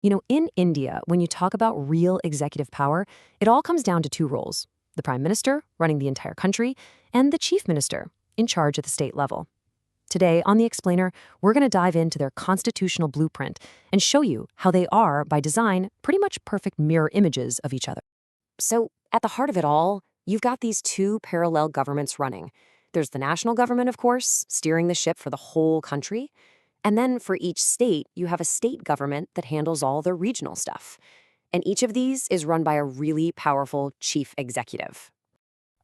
In India, when you talk about real executive power, it all comes down to two roles: the prime minister, running the entire country, and the chief minister, in charge at the state level. Today, on The Explainer, we're going to dive into their constitutional blueprint and show you how they are, by design, pretty much perfect mirror images of each other. So, at the heart of it all, you've got these two parallel governments running. There's the national government, of course, steering the ship for the whole country. And then for each state, you have a state government that handles all the regional stuff. And each of these is run by a really powerful chief executive.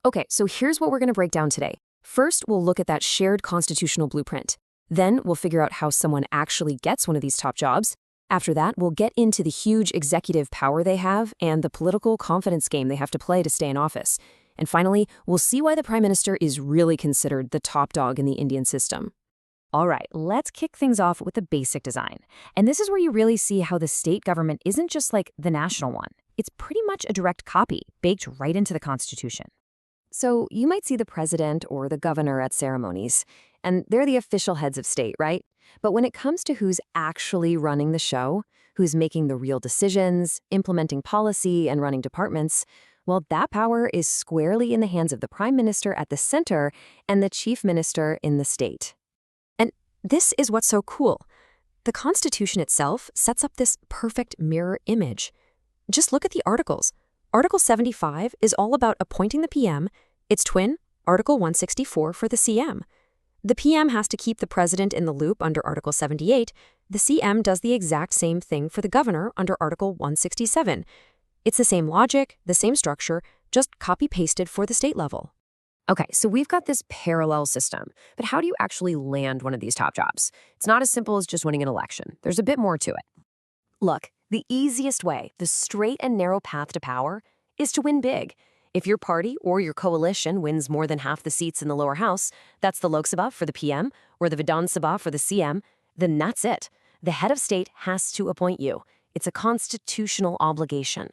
Okay, so here's what we're going to break down today. First, we'll look at that shared constitutional blueprint. Then we'll figure out how someone actually gets one of these top jobs. After that, we'll get into the huge executive power they have and the political confidence game they have to play to stay in office. And finally, we'll see why the prime minister is really considered the top dog in the Indian system. All right, let's kick things off with the basic design. And this is where you really see how the state government isn't just like the national one. It's pretty much a direct copy, baked right into the Constitution. So you might see the president or the governor at ceremonies, and they're the official heads of state, right? But when it comes to who's actually running the show, who's making the real decisions, implementing policy, and running departments, well, that power is squarely in the hands of the prime minister at the center and the chief minister in the state. And this is what's so cool. The Constitution itself sets up this perfect mirror image. Just look at the articles. Article 75 is all about appointing the PM. Its twin, Article 164 for the CM. The PM has to keep the president in the loop under Article 78. The CM does the exact same thing for the governor under Article 167. It's the same logic, the same structure, just copy-pasted for the state level. Okay, so we've got this parallel system, but how do you actually land one of these top jobs? It's not as simple as just winning an election. There's a bit more to it. Look, the easiest way, the straight and narrow path to power, is to win big. If your party or your coalition wins more than half the seats in the lower house, that's the Lok Sabha for the PM or the Vidhan Sabha for the CM, then that's it. The head of state has to appoint you. It's a constitutional obligation.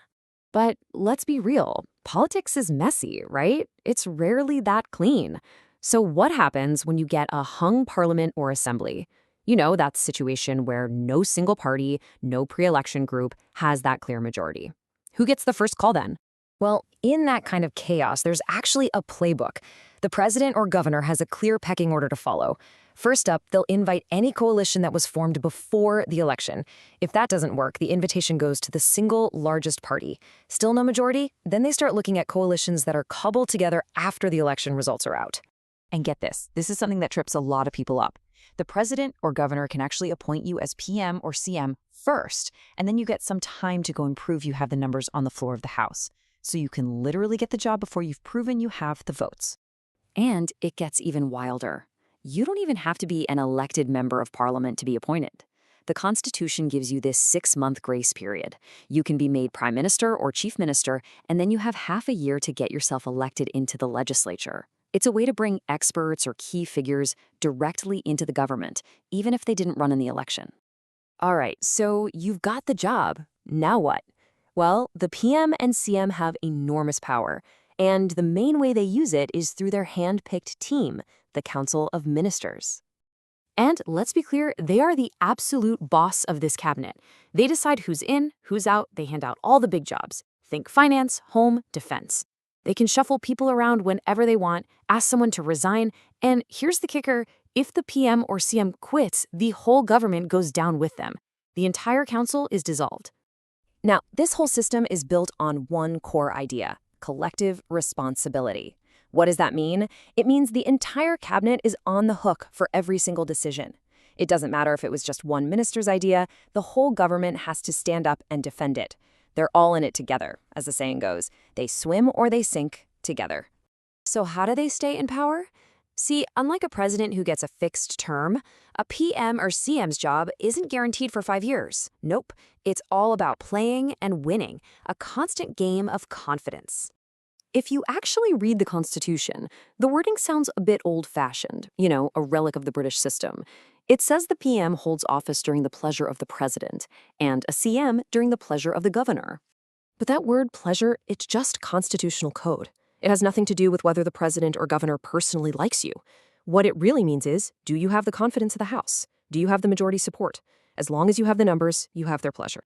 But let's be real, politics is messy, right? It's rarely that clean. So what happens when you get a hung parliament or assembly? That situation where no single party, no pre-election group has that clear majority. Who gets the first call then? Well, in that kind of chaos, there's actually a playbook. The president or governor has a clear pecking order to follow. First up, they'll invite any coalition that was formed before the election. If that doesn't work, the invitation goes to the single largest party. Still no majority? Then they start looking at coalitions that are cobbled together after the election results are out. And get this is something that trips a lot of people up. The president or governor can actually appoint you as PM or CM first, and then you get some time to go and prove you have the numbers on the floor of the House. So you can literally get the job before you've proven you have the votes. And it gets even wilder. You don't even have to be an elected member of parliament to be appointed. The Constitution gives you this 6-month grace period. You can be made prime minister or chief minister, and then you have half a year to get yourself elected into the legislature. It's a way to bring experts or key figures directly into the government, even if they didn't run in the election. All right, so you've got the job. Now what? Well, the PM and CM have enormous power, and the main way they use it is through their hand-picked team, the Council of Ministers. And let's be clear, they are the absolute boss of this cabinet. They decide who's in, who's out, they hand out all the big jobs. Think finance, home, defense. They can shuffle people around whenever they want, ask someone to resign, and here's the kicker: if the PM or CM quits, the whole government goes down with them. The entire council is dissolved. Now, this whole system is built on one core idea: collective responsibility. What does that mean? It means the entire cabinet is on the hook for every single decision. It doesn't matter if it was just one minister's idea, the whole government has to stand up and defend it. They're all in it together, as the saying goes. They swim or they sink together. So how do they stay in power? See, unlike a president who gets a fixed term, a PM or CM's job isn't guaranteed for 5 years. Nope, it's all about playing and winning, a constant game of confidence. If you actually read the Constitution, the wording sounds a bit old-fashioned, a relic of the British system. It says the PM holds office during the pleasure of the president, and a CM during the pleasure of the governor. But that word pleasure, it's just constitutional code. It has nothing to do with whether the president or governor personally likes you. What it really means is, do you have the confidence of the House? Do you have the majority support? As long as you have the numbers, you have their pleasure.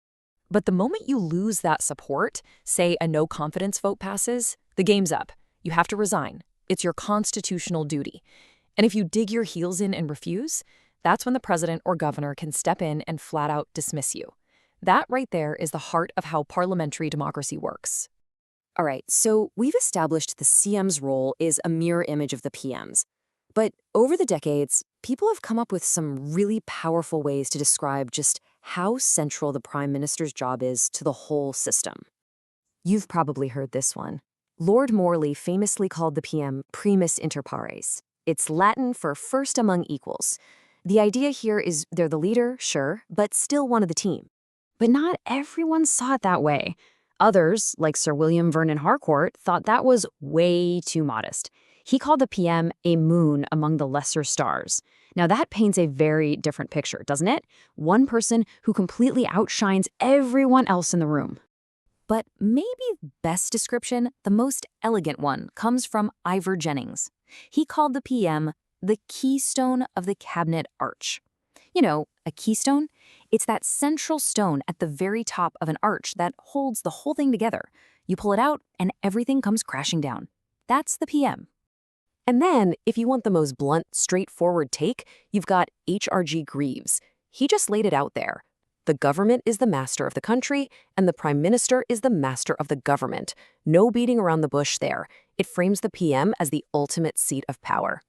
But the moment you lose that support, say a no confidence vote passes, the game's up. You have to resign. It's your constitutional duty. And if you dig your heels in and refuse, that's when the president or governor can step in and flat out dismiss you. That right there is the heart of how parliamentary democracy works. All right, so we've established the CM's role is a mirror image of the PM's. But over the decades, people have come up with some really powerful ways to describe just how central the prime minister's job is to the whole system. You've probably heard this one. Lord Morley famously called the PM primus inter pares. It's Latin for first among equals. The idea here is they're the leader, sure, but still one of the team. But not everyone saw it that way. Others, like Sir William Vernon Harcourt, thought that was way too modest. He called the PM a moon among the lesser stars. Now that paints a very different picture, doesn't it? One person who completely outshines everyone else in the room. But maybe best description, the most elegant one, comes from Ivor Jennings. He called the PM the keystone of the cabinet arch. You know, a keystone? It's that central stone at the very top of an arch that holds the whole thing together. You pull it out and everything comes crashing down. That's the PM. And then, if you want the most blunt, straightforward take, you've got H.R.G. Greaves. He just laid it out there. The government is the master of the country, and the prime minister is the master of the government. No beating around the bush there. It frames the PM as the ultimate seat of power.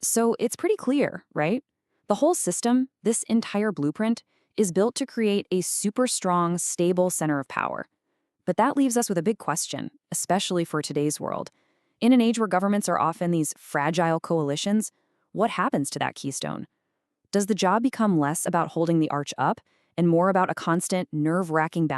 So it's pretty clear, right? The whole system, this entire blueprint, is built to create a super strong, stable center of power. But that leaves us with a big question, especially for today's world. In an age where governments are often these fragile coalitions, what happens to that keystone? Does the job become less about holding the arch up and more about a constant, nerve-wracking balance